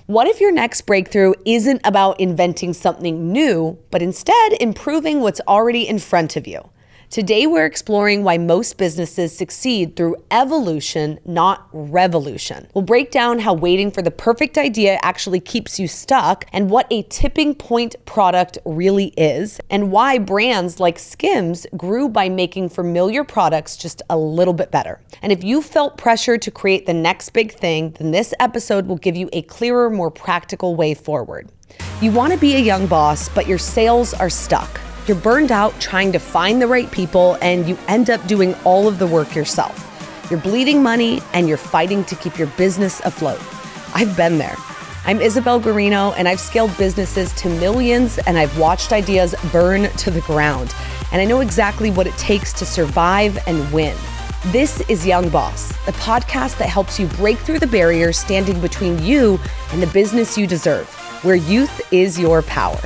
What if your next breakthrough isn't about inventing something new, but instead improving what's already in front of you? Today, we're exploring why most businesses succeed through evolution, not revolution. We'll break down how waiting for the perfect idea actually keeps you stuck, and what a tipping point product really is, and why brands like SKIMS grew by making familiar products just a little bit better. And if you felt pressure to create the next big thing, then this episode will give you a clearer, more practical way forward. You want to be a young boss, but your sales are stuck. You're burned out trying to find the right people, and you end up doing all of the work yourself. You're bleeding money, and you're fighting to keep your business afloat. I've been there. I'm Isabelle Guarino, and I've scaled businesses to millions, and I've watched ideas burn to the ground. And I know exactly what it takes to survive and win. This is Young Boss, the podcast that helps you break through the barriers standing between you and the business you deserve, where youth is your power.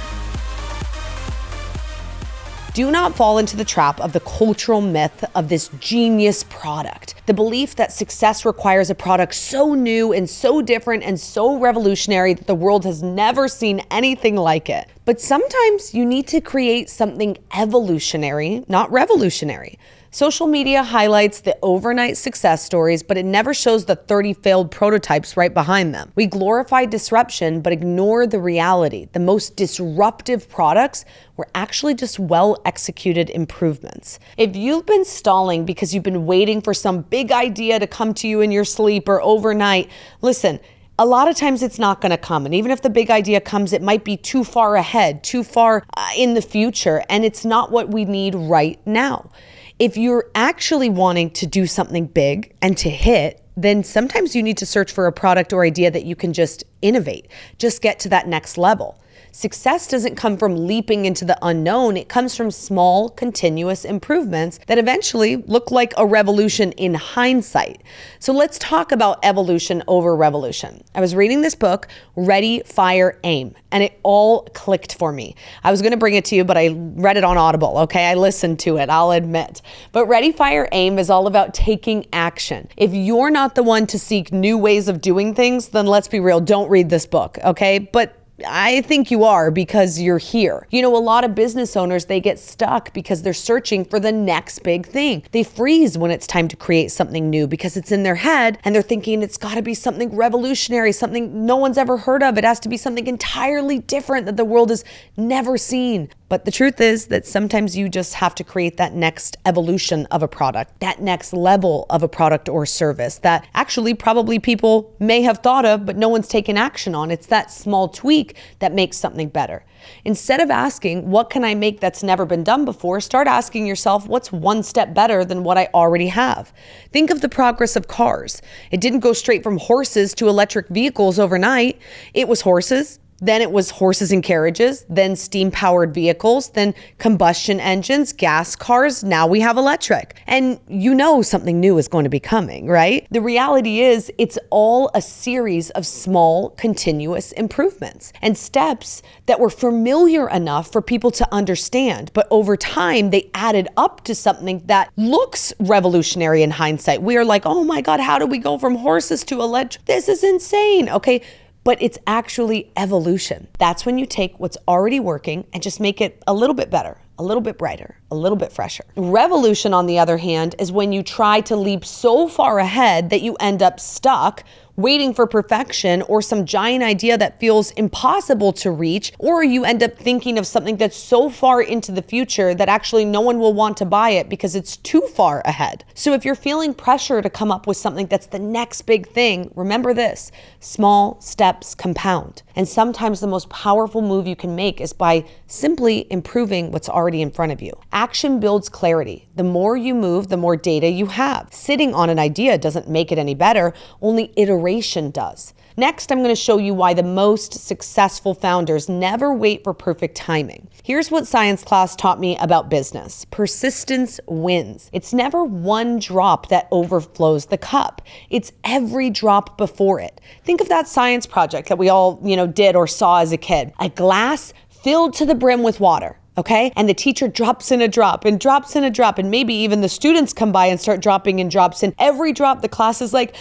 Do not fall into the trap of the cultural myth of this genius product. The belief that success requires a product so new and so different and so revolutionary that the world has never seen anything like it. But sometimes you need to create something evolutionary, not revolutionary. Social media highlights the overnight success stories, but it never shows the 30 failed prototypes right behind them. We glorify disruption, but ignore the reality. The most disruptive products were actually just well-executed improvements. If you've been stalling because you've been waiting for some big idea to come to you in your sleep or overnight, listen, a lot of times it's not going to come. And even if the big idea comes, it might be too far ahead, too far in the future, and it's not what we need right now. If you're actually wanting to do something big and to hit, then sometimes you need to search for a product or idea that you can just innovate, just get to that next level. Success doesn't come from leaping into the unknown. It comes from small, continuous improvements that eventually look like a revolution in hindsight. So let's talk about evolution over revolution. I was reading this book, Ready, Fire, Aim, and it all clicked for me. I was going to bring it to you, but I read it on Audible, okay? I listened to it, I'll admit. But Ready, Fire, Aim is all about taking action. If you're not the one to seek new ways of doing things, then let's be real, don't read this book, okay? But I think you are, because you're here. You know, a lot of business owners, they get stuck because they're searching for the next big thing. They freeze when it's time to create something new because it's in their head and they're thinking it's got to be something revolutionary, something no one's ever heard of. It has to be something entirely different that the world has never seen. But the truth is that sometimes you just have to create that next evolution of a product, that next level of a product or service that actually probably people may have thought of, but no one's taken action on. It's that small tweak that makes something better. Instead of asking, what can I make that's never been done before? Start asking yourself, what's one step better than what I already have? Think of the progress of cars. It didn't go straight from horses to electric vehicles overnight. It was horses. Then it was horses and carriages, then steam-powered vehicles, then combustion engines, gas cars. Now we have electric. And you know something new is going to be coming, right? The reality is it's all a series of small, continuous improvements and steps that were familiar enough for people to understand. But over time, they added up to something that looks revolutionary in hindsight. We are like, oh my God, how do we go from horses to electric? This is insane, okay? But it's actually evolution. That's when you take what's already working and just make it a little bit better, a little bit brighter, a little bit fresher. Revolution, on the other hand, is when you try to leap so far ahead that you end up stuck waiting for perfection or some giant idea that feels impossible to reach, or you end up thinking of something that's so far into the future that actually no one will want to buy it because it's too far ahead. So if you're feeling pressure to come up with something that's the next big thing, remember this: small steps compound. And sometimes the most powerful move you can make is by simply improving what's already in front of you. Action builds clarity. The more you move, the more data you have. Sitting on an idea doesn't make it any better, only iteration does. Next, I'm going to show you why the most successful founders never wait for perfect timing. Here's what science class taught me about business. Persistence wins. It's never one drop that overflows the cup. It's every drop before it. Think of that science project that we all, did or saw as a kid. A glass filled to the brim with water. okay? And the teacher drops in a drop and drops in a drop, and maybe even the students come by and start dropping in drops, and every drop the class is like,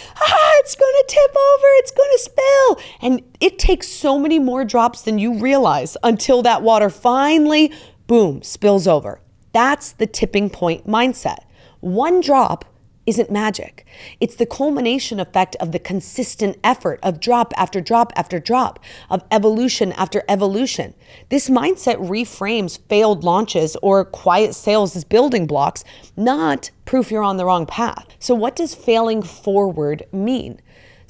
it's gonna tip over, it's gonna spill. And it takes so many more drops than you realize until that water finally, boom, spills over. That's the tipping point mindset. One drop isn't magic. It's the culmination effect of the consistent effort of drop after drop after drop, of evolution after evolution. This mindset reframes failed launches or quiet sales as building blocks, not proof you're on the wrong path. So what does failing forward mean?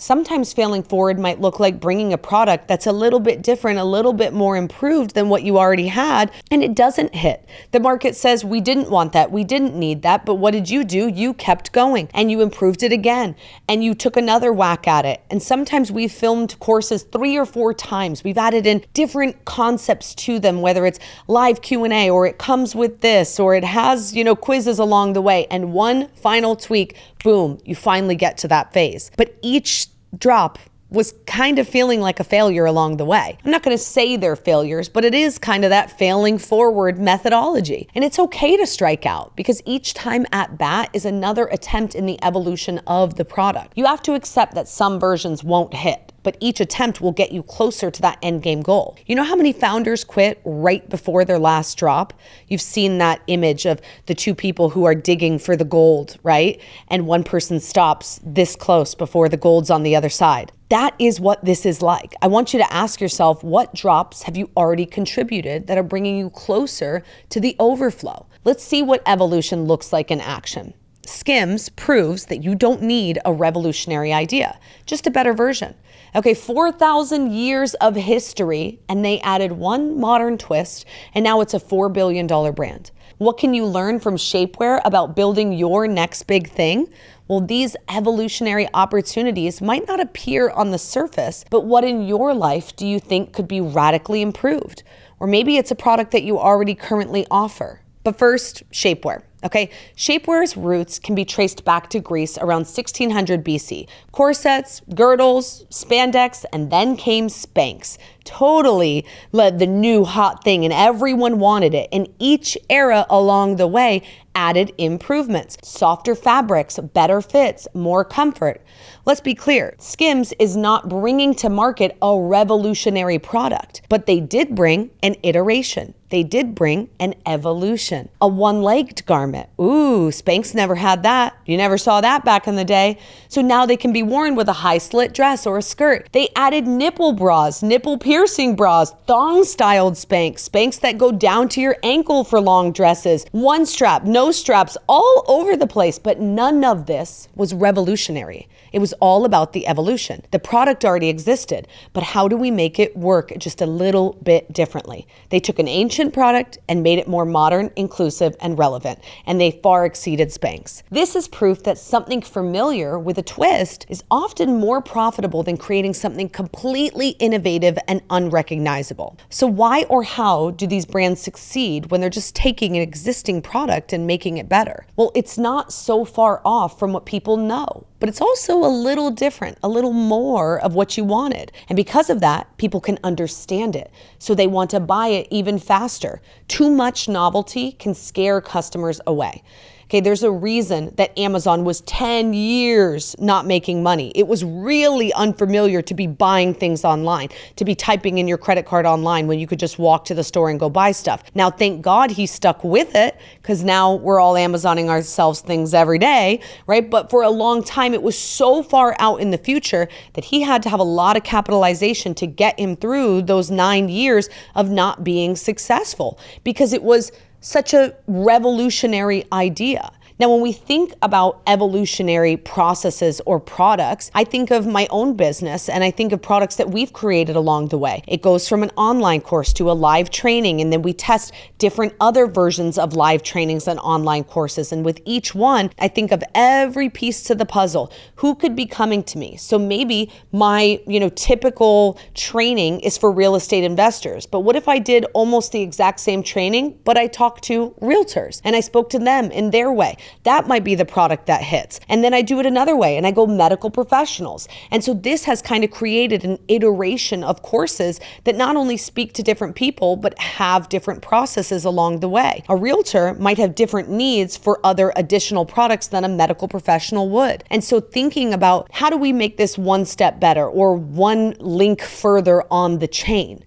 Sometimes failing forward might look like bringing a product that's a little bit different, a little bit more improved than what you already had, and it doesn't hit. The market says, we didn't want that, we didn't need that, but what did? You kept going, and you improved it again, and you took another whack at it. And sometimes we've filmed courses 3 or 4 times. We've added in different concepts to them, whether it's live Q&A, or it comes with this, or it has, quizzes along the way, and one final tweak, boom, you finally get to that phase. But each drop was kind of feeling like a failure along the way. I'm not going to say they're failures, but it is kind of that failing forward methodology. And it's okay to strike out, because each time at bat is another attempt in the evolution of the product. You have to accept that some versions won't hit, but each attempt will get you closer to that end game goal. You know how many founders quit right before their last drop? You've seen that image of the 2 people who are digging for the gold, right? And one person stops this close before the gold's on the other side. That is what this is like. I want you to ask yourself, what drops have you already contributed that are bringing you closer to the overflow? Let's see what evolution looks like in action. SKIMS proves that you don't need a revolutionary idea, just a better version. Okay, 4,000 years of history, and they added one modern twist, and now it's a $4 billion brand. What can you learn from shapewear about building your next big thing? Well, these evolutionary opportunities might not appear on the surface, but what in your life do you think could be radically improved? Or maybe it's a product that you already currently offer. But first, shapewear. Okay, shapewear's roots can be traced back to Greece around 1600 BC. Corsets, girdles, spandex, and then came Spanx. Totally led the new hot thing, and everyone wanted it. And each era along the way added improvements, softer fabrics, better fits, more comfort. Let's be clear, SKIMS is not bringing to market a revolutionary product, but they did bring an iteration. They did bring an evolution, a one-legged garment. Ooh, Spanx never had that. You never saw that back in the day. So now they can be worn with a high-slit dress or a skirt. They added nipple bras, nipple piercing bras, thong-styled Spanx that go down to your ankle for long dresses, one strap, no straps, all over the place. But none of this was revolutionary. It was all about the evolution. The product already existed, but how do we make it work just a little bit differently? They took an ancient product and made it more modern, inclusive, and relevant, and they far exceeded Spanx. This is proof that something familiar with a twist is often more profitable than creating something completely innovative and unrecognizable. So why or how do these brands succeed when they're just taking an existing product and making it better? Well, it's not so far off from what people know, but it's also a little different, a little more of what you wanted. And because of that, people can understand it. So they want to buy it even faster. Too much novelty can scare customers away. Okay, there's a reason that Amazon was 10 years not making money. It was really unfamiliar to be buying things online, to be typing in your credit card online when you could just walk to the store and go buy stuff. Now, thank God he stuck with it, because now we're all Amazoning ourselves things every day, right? But for a long time, it was so far out in the future that he had to have a lot of capitalization to get him through those 9 years of not being successful, because it was such a revolutionary idea. Now, when we think about evolutionary processes or products, I think of my own business and I think of products that we've created along the way. It goes from an online course to a live training, and then we test different other versions of live trainings and online courses. And with each one, I think of every piece to the puzzle. Who could be coming to me? So maybe my, typical training is for real estate investors. But what if I did almost the exact same training, but I talked to realtors and I spoke to them in their way? That might be the product that hits. And then I do it another way and I go medical professionals. And so this has kind of created an iteration of courses that not only speak to different people, but have different processes along the way. A realtor might have different needs for other additional products than a medical professional would. And so thinking about how do we make this one step better or one link further on the chain?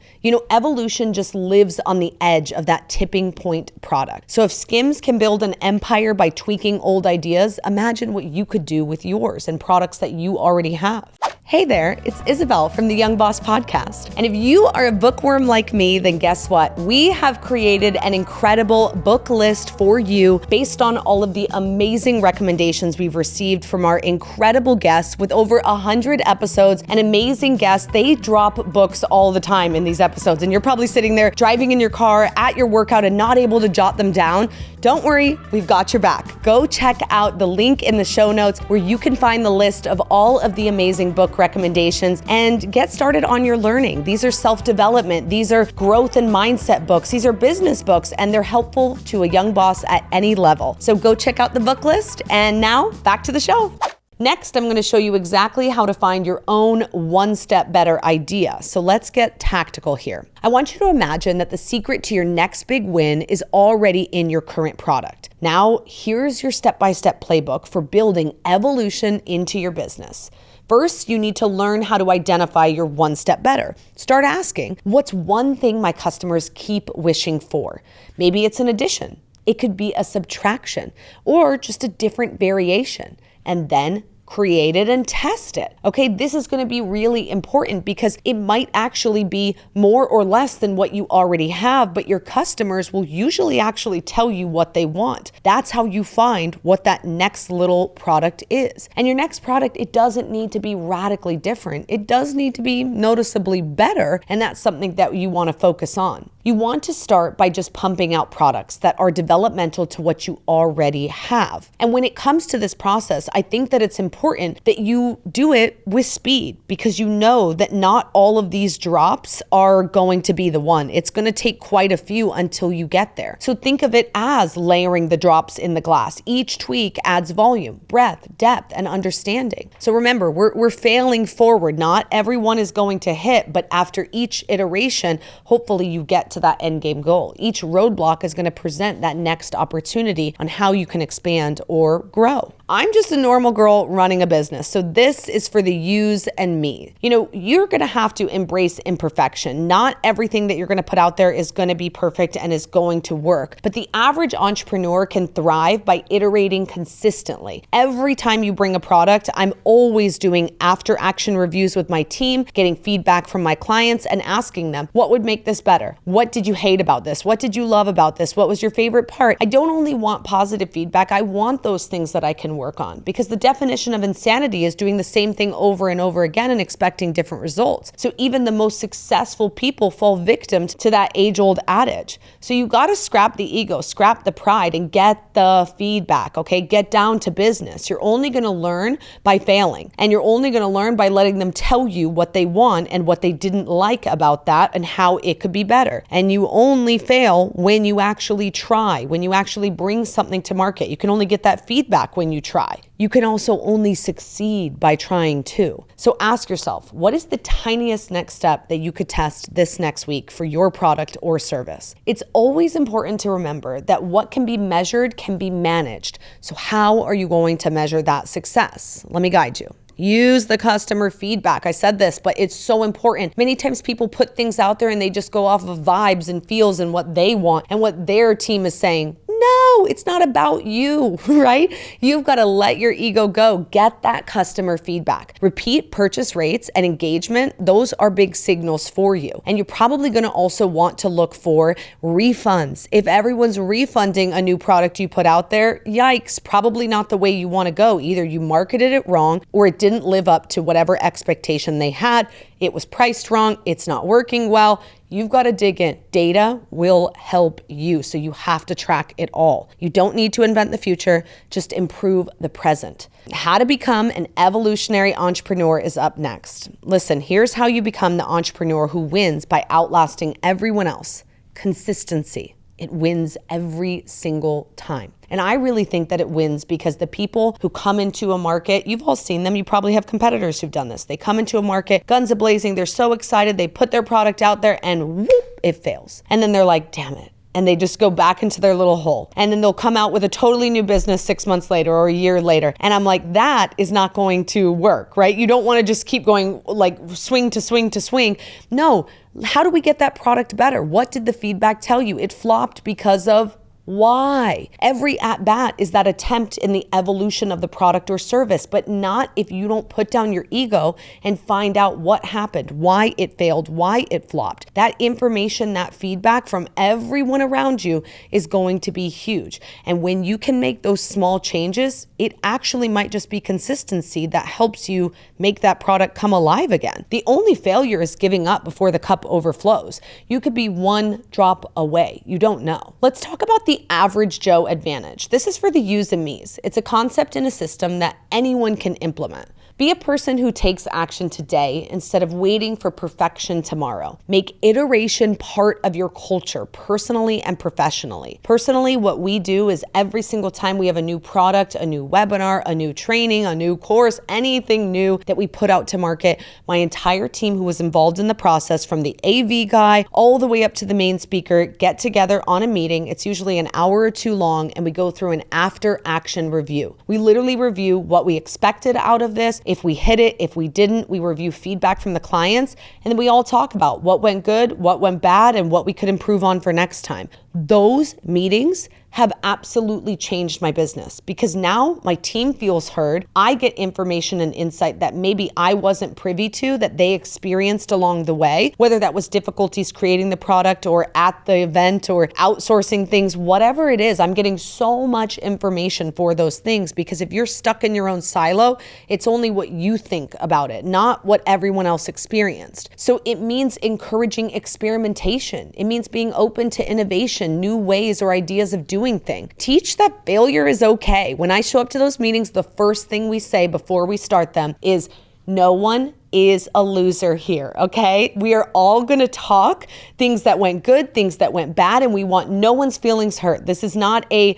Evolution just lives on the edge of that tipping point product. So if SKIMS can build an empire by tweaking old ideas, imagine what you could do with yours and products that you already have. Hey there, it's Isabelle from the Young Boss Podcast. And if you are a bookworm like me, then guess what? We have created an incredible book list for you based on all of the amazing recommendations we've received from our incredible guests with over 100 episodes and amazing guests. They drop books all the time in these episodes. And you're probably sitting there driving in your car at your workout and not able to jot them down. Don't worry, we've got your back. Go check out the link in the show notes where you can find the list of all of the amazing book recommendations and get started on your learning. These are self-development. These are growth and mindset books. These are business books, and they're helpful to a young boss at any level. So go check out the book list. And now back to the show. Next, I'm going to show you exactly how to find your own one-step better idea. So let's get tactical here. I want you to imagine that the secret to your next big win is already in your current product. Now, here's your step-by-step playbook for building evolution into your business. First, you need to learn how to identify your one step better. Start asking, what's one thing my customers keep wishing for? Maybe it's an addition. It could be a subtraction or just a different variation. And then create it and test it. Okay, this is going to be really important because it might actually be more or less than what you already have, but your customers will usually actually tell you what they want. That's how you find what that next little product is. And your next product, it doesn't need to be radically different. It does need to be noticeably better, and that's something that you want to focus on. You want to start by just pumping out products that are developmental to what you already have. And when it comes to this process, I think that it's important that you do it with speed because you know that not all of these drops are going to be the one. It's going to take quite a few until you get there. So think of it as layering the drops in the glass. Each tweak adds volume, breadth, depth, and understanding. So remember, we're failing forward. Not everyone is going to hit, but after each iteration, hopefully you get to that end game goal. Each roadblock is going to present that next opportunity on how you can expand or grow. I'm just a normal girl running a business, so this is for the yous and me. You're going to have to embrace imperfection. Not everything that you're going to put out there is going to be perfect and is going to work, but the average entrepreneur can thrive by iterating consistently. Every time you bring a product, I'm always doing after action reviews with my team, getting feedback from my clients and asking them, what would make this better? What did you hate about this? What did you love about this? What was your favorite part? I don't only want positive feedback, I want those things that I can work on, because the definition of insanity is doing the same thing over and over again and expecting different results. So even the most successful people fall victim to that age-old adage. So you got to scrap the ego, scrap the pride, and get the feedback, okay? Get down to business. You're only going to learn by failing, and you're only going to learn by letting them tell you what they want and what they didn't like about that and how it could be better. And you only fail when you actually try, when you actually bring something to market. You can only get that feedback when you try. You can also only succeed by trying too. So ask yourself, what is the tiniest next step that you could test this next week for your product or service? It's always important to remember that what can be measured can be managed. So how are you going to measure that success? Let me guide you. Use the customer feedback. I said this, but it's so important. Many times people put things out there and they just go off of vibes and feels and what they want and what their team is saying. No, it's not about you, right? You've got to let your ego go. Get that customer feedback. Repeat purchase rates and engagement. Those are big signals for you. And you're probably going to also want to look for refunds. If everyone's refunding a new product you put out there, yikes, probably not the way you want to go. Either you marketed it wrong or it didn't live up to whatever expectation they had. It was priced wrong. It's not working well. You've got to dig in. Data will help you, so you have to track it all. You don't need to invent the future, just improve the present. How to become an evolutionary entrepreneur is up next. Listen, here's how you become the entrepreneur who wins by outlasting everyone else. Consistency. It wins every single time. And I really think that it wins because the people who come into a market, you've all seen them, you probably have competitors who've done this. They come into a market, guns a-blazing, they're so excited, they put their product out there and whoop, it fails. And then they're like, damn it. And they just go back into their little hole. And then they'll come out with a totally new business 6 months later or a year later. And I'm like, that is not going to work, right? You don't want to just keep going like swing to swing to swing. No, how do we get that product better? What did the feedback tell you? It flopped because of why? Every at-bat is that attempt in the evolution of the product or service, but not if you don't put down your ego and find out what happened, why it failed, why it flopped. That information, that feedback from everyone around you is going to be huge. And when you can make those small changes, it actually might just be consistency that helps you make that product come alive again. The only failure is giving up before the cup overflows. You could be one drop away. You don't know. Let's talk about the average Joe advantage. This is for the yous and me's. It's a concept in a system that anyone can implement. Be a person who takes action today instead of waiting for perfection tomorrow. Make iteration part of your culture, personally and professionally. Personally, what we do is every single time we have a new product, a new webinar, a new training, a new course, anything new that we put out to market, my entire team who was involved in the process, from the AV guy all the way up to the main speaker, get together on a meeting. It's usually an hour or two long, and we go through an after action review. We literally review what we expected out of this. If we hit it, if we didn't, we review feedback from the clients, and then we all talk about what went good, what went bad, and what we could improve on for next time. Those meetings have absolutely changed my business because now my team feels heard. I get information and insight that maybe I wasn't privy to, that they experienced along the way, whether that was difficulties creating the product or at the event or outsourcing things, whatever it is. I'm getting so much information for those things because if you're stuck in your own silo, it's only what you think about it, not what everyone else experienced. So it means encouraging experimentation. It means being open to innovation, new ways or ideas of doing things. Teach that failure is okay. When I show up to those meetings, the first thing we say before we start them is, no one is a loser here, okay? We are all gonna talk things that went good, things that went bad, and we want no one's feelings hurt. This is not a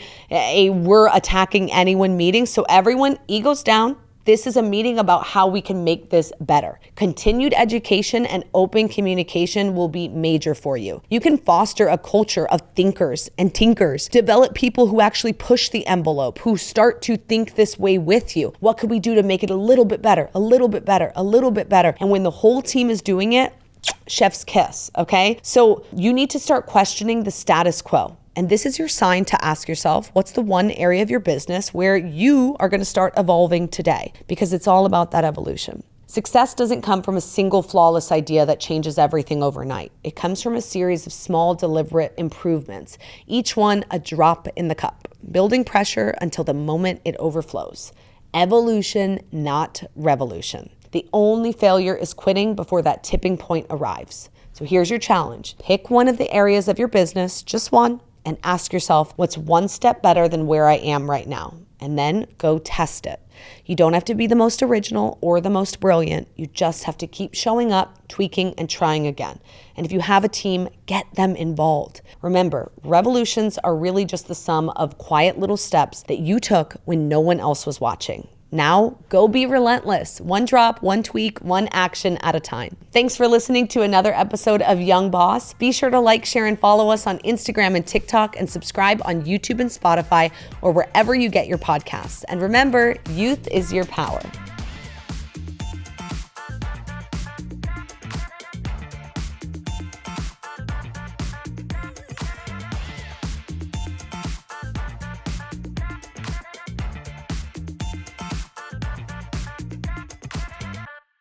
we're attacking anyone meeting, so everyone, egos down. This is a meeting about how we can make this better. Continued education and open communication will be major for you. You can foster a culture of thinkers and tinkers. Develop people who actually push the envelope, who start to think this way with you. What could we do to make it a little bit better, a little bit better, a little bit better? And when the whole team is doing it, chef's kiss, okay? So you need to start questioning the status quo. And this is your sign to ask yourself, what's the one area of your business where you are going to start evolving today? Because it's all about that evolution. Success doesn't come from a single flawless idea that changes everything overnight. It comes from a series of small, deliberate improvements, each one a drop in the cup, building pressure until the moment it overflows. Evolution, not revolution. The only failure is quitting before that tipping point arrives. So here's your challenge. Pick one of the areas of your business, just one, and ask yourself, what's one step better than where I am right now? And then go test it. You don't have to be the most original or the most brilliant. You just have to keep showing up, tweaking, and trying again. And if you have a team, get them involved. Remember, revolutions are really just the sum of quiet little steps that you took when no one else was watching. Now, go be relentless. One drop, one tweak, one action at a time. Thanks for listening to another episode of Young Boss. Be sure to like, share, and follow us on Instagram and TikTok, and subscribe on YouTube and Spotify or wherever you get your podcasts. And remember, youth is your power.